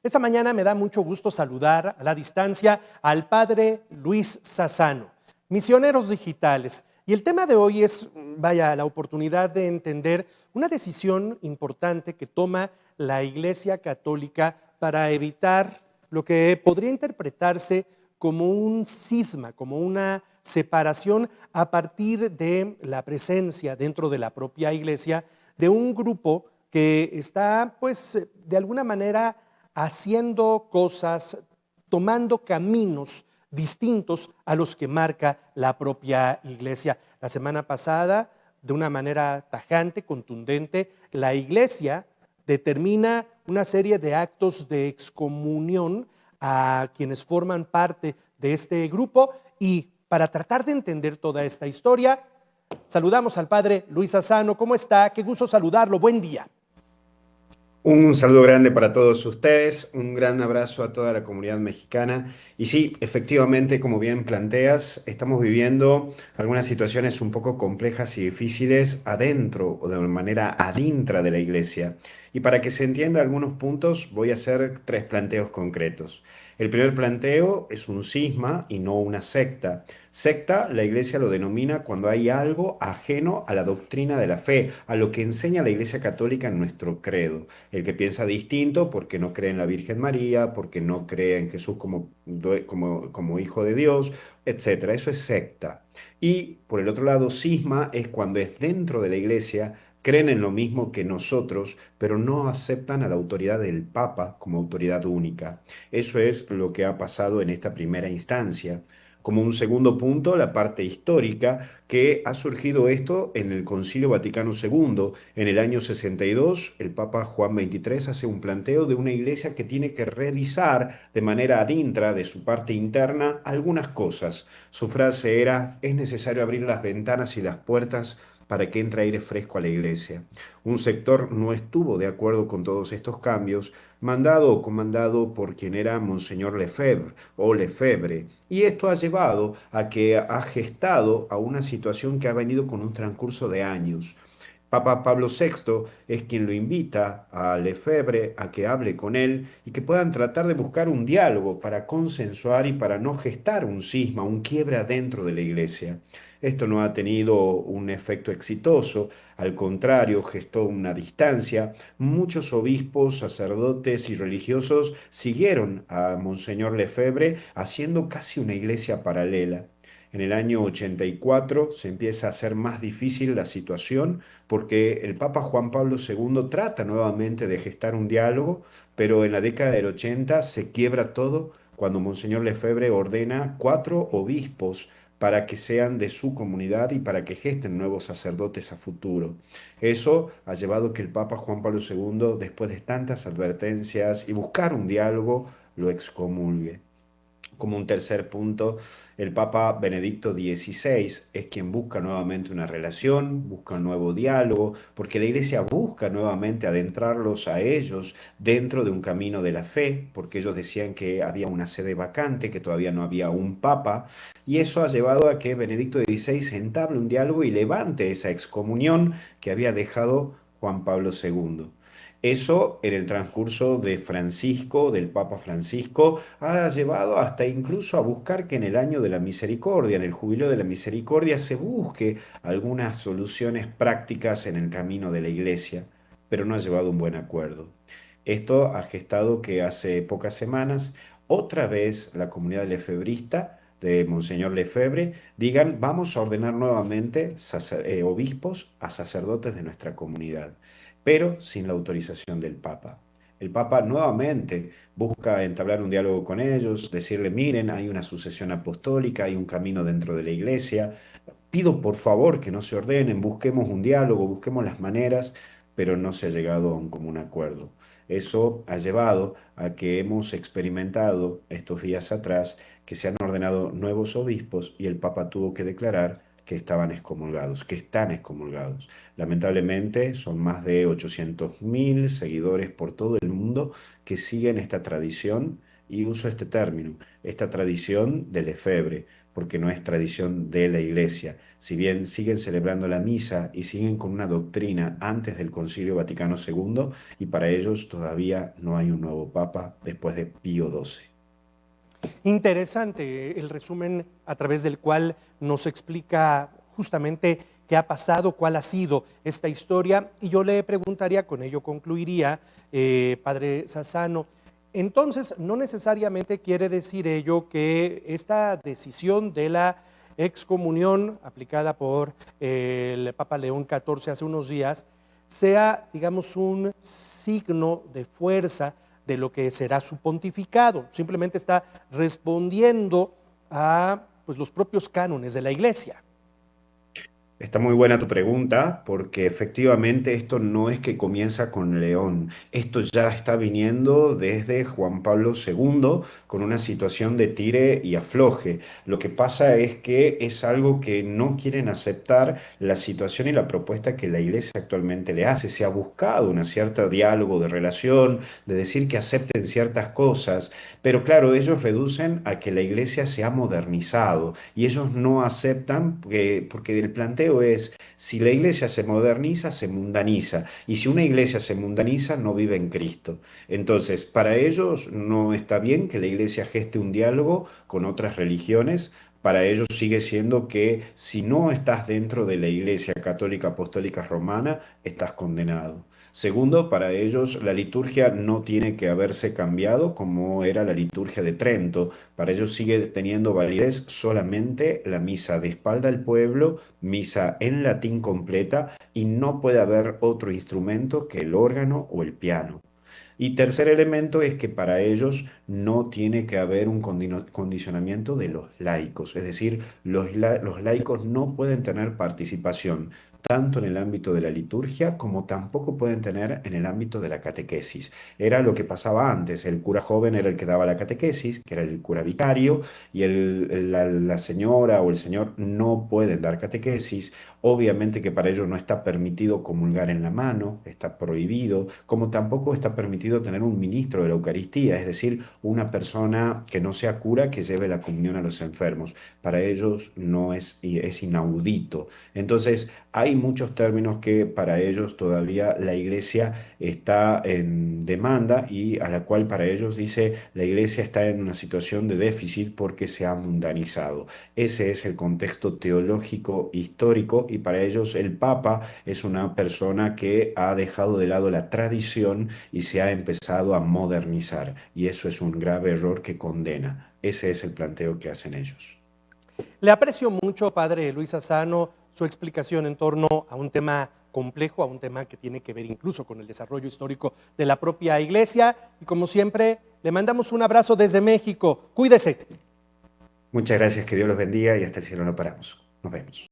Esta mañana me da mucho gusto saludar a la distancia al padre Luis Sassano, misioneros digitales. Y el tema de hoy es, vaya, la oportunidad de entender una decisión importante que toma la Iglesia Católica para evitar lo que podría interpretarse como un cisma, como una separación a partir de la presencia dentro de la propia Iglesia de un grupo que está, pues, de alguna manera haciendo cosas, tomando caminos distintos a los que marca la propia Iglesia. La semana pasada, de una manera tajante, contundente, la Iglesia determina una serie de actos de excomunión a quienes forman parte de este grupo y para tratar de entender toda esta historia, saludamos al padre Luis Sassano. ¿Cómo está? Qué gusto saludarlo. Buen día. Un saludo grande para todos ustedes, un gran abrazo a toda la comunidad mexicana. Y sí, efectivamente, como bien planteas, estamos viviendo algunas situaciones un poco complejas y difíciles adentro o de manera adintra de la iglesia. Y para que se entienda algunos puntos, voy a hacer tres planteos concretos. El primer planteo es un cisma y no una secta. Secta, la iglesia lo denomina cuando hay algo ajeno a la doctrina de la fe, a lo que enseña la iglesia católica en nuestro credo. El que piensa distinto porque no cree en la Virgen María, porque no cree en Jesús como hijo de Dios, etcétera. Eso es secta. Y por el otro lado, cisma es cuando es dentro de la iglesia, creen en lo mismo que nosotros, pero no aceptan a la autoridad del Papa como autoridad única. Eso es lo que ha pasado en esta primera instancia. Como un segundo punto, la parte histórica, que ha surgido esto en el Concilio Vaticano II. En el año 62, el Papa Juan XXIII hace un planteo de una iglesia que tiene que revisar de manera adintra de su parte interna algunas cosas. Su frase era: es necesario abrir las ventanas y las puertas para que entre aire fresco a la iglesia. Un sector no estuvo de acuerdo con todos estos cambios, mandado o comandado por quien era Monseñor Lefebvre o Lefebvre, y esto ha llevado a que ha gestado a una situación que ha venido con un transcurso de años. Papa Pablo VI es quien lo invita a Lefebvre a que hable con él y que puedan tratar de buscar un diálogo para consensuar y para no gestar un cisma, un quiebre dentro de la iglesia. Esto no ha tenido un efecto exitoso, al contrario, gestó una distancia. Muchos obispos, sacerdotes y religiosos siguieron a Monseñor Lefebvre haciendo casi una iglesia paralela. En el año 84 se empieza a hacer más difícil la situación porque el Papa Juan Pablo II trata nuevamente de gestar un diálogo, pero en la década del 80 se quiebra todo cuando Monseñor Lefebvre ordena 4 obispos para que sean de su comunidad y para que gesten nuevos sacerdotes a futuro. Eso ha llevado que el Papa Juan Pablo II, después de tantas advertencias y buscar un diálogo, lo excomulgue. Como un tercer punto, el Papa Benedicto XVI es quien busca nuevamente una relación, busca un nuevo diálogo, porque la Iglesia busca nuevamente adentrarlos a ellos dentro de un camino de la fe, porque ellos decían que había una sede vacante, que todavía no había un Papa, y eso ha llevado a que Benedicto XVI entable un diálogo y levante esa excomunión que había dejado Juan Pablo II. Eso en el transcurso de Francisco, del Papa Francisco, ha llevado hasta incluso a buscar que en el año de la misericordia, en el jubileo de la misericordia, se busque algunas soluciones prácticas en el camino de la iglesia, pero no ha llevado a un buen acuerdo. Esto ha gestado que hace pocas semanas, otra vez la comunidad lefebrista de Monseñor Lefebvre digan: vamos a ordenar nuevamente obispos a sacerdotes de nuestra comunidad, pero sin la autorización del Papa. El Papa nuevamente busca entablar un diálogo con ellos, decirle: miren, hay una sucesión apostólica, hay un camino dentro de la iglesia, pido por favor que no se ordenen, busquemos un diálogo, busquemos las maneras, pero no se ha llegado a un común acuerdo. Eso ha llevado a que hemos experimentado estos días atrás que se han ordenado nuevos obispos y el Papa tuvo que declarar que estaban excomulgados, que están excomulgados. Lamentablemente son más de 800.000 seguidores por todo el mundo que siguen esta tradición y uso este término, esta tradición del efebre, porque no es tradición de la Iglesia. Si bien siguen celebrando la misa y siguen con una doctrina antes del Concilio Vaticano II, y para ellos todavía no hay un nuevo papa después de Pío XII. Interesante el resumen a través del cual nos explica justamente qué ha pasado, cuál ha sido esta historia. Y yo le preguntaría, con ello concluiría, padre Sassano, entonces no necesariamente quiere decir ello que esta decisión de la excomunión aplicada por el Papa León XIV hace unos días sea, digamos, un signo de fuerza de lo que será su pontificado. Simplemente está respondiendo a pues, los propios cánones de la Iglesia. Está muy buena tu pregunta, porque efectivamente esto no es que comienza con León, esto ya está viniendo desde Juan Pablo II con una situación de tire y afloje. Lo que pasa es que es algo que no quieren aceptar la situación y la propuesta que la Iglesia actualmente le hace. Se ha buscado un cierto diálogo de relación, de decir que acepten ciertas cosas, pero claro, ellos reducen a que la Iglesia se ha modernizado y ellos no aceptan porque el planteo es, si la Iglesia se moderniza, se mundaniza, y si una Iglesia se mundaniza, no vive en Cristo. Entonces, para ellos no está bien que la Iglesia geste un diálogo con otras religiones. Para ellos sigue siendo que si no estás dentro de la Iglesia Católica Apostólica Romana, estás condenado. Segundo, para ellos la liturgia no tiene que haberse cambiado como era la liturgia de Trento. Para ellos sigue teniendo validez solamente la misa de espalda al pueblo, misa en latín completa, y no puede haber otro instrumento que el órgano o el piano. Y tercer elemento es que para ellos no tiene que haber un condicionamiento de los laicos, es decir, los laicos no pueden tener participación tanto en el ámbito de la liturgia como tampoco pueden tener en el ámbito de la catequesis. Era lo que pasaba antes, el cura joven era el que daba la catequesis, que era el cura vicario, y la señora o el señor no pueden dar catequesis. Obviamente que para ellos no está permitido comulgar en la mano, está prohibido, como tampoco está permitido tener un ministro de la Eucaristía, es decir, una persona que no sea cura que lleve la comunión a los enfermos. Para ellos no es inaudito. Entonces, hay muchos términos que para ellos todavía la iglesia está en demanda y a la cual para ellos dice la iglesia está en una situación de déficit porque se ha mundanizado. Ese es el contexto teológico histórico y para ellos el Papa es una persona que ha dejado de lado la tradición y se ha empezado a modernizar y eso es un grave error que condena. Ese es el planteo que hacen ellos. Le aprecio mucho, padre Luis Sassano, su explicación en torno a un tema complejo, a un tema que tiene que ver incluso con el desarrollo histórico de la propia Iglesia. Y como siempre, le mandamos un abrazo desde México. Cuídese. Muchas gracias, que Dios los bendiga y hasta el cielo no paramos. Nos vemos.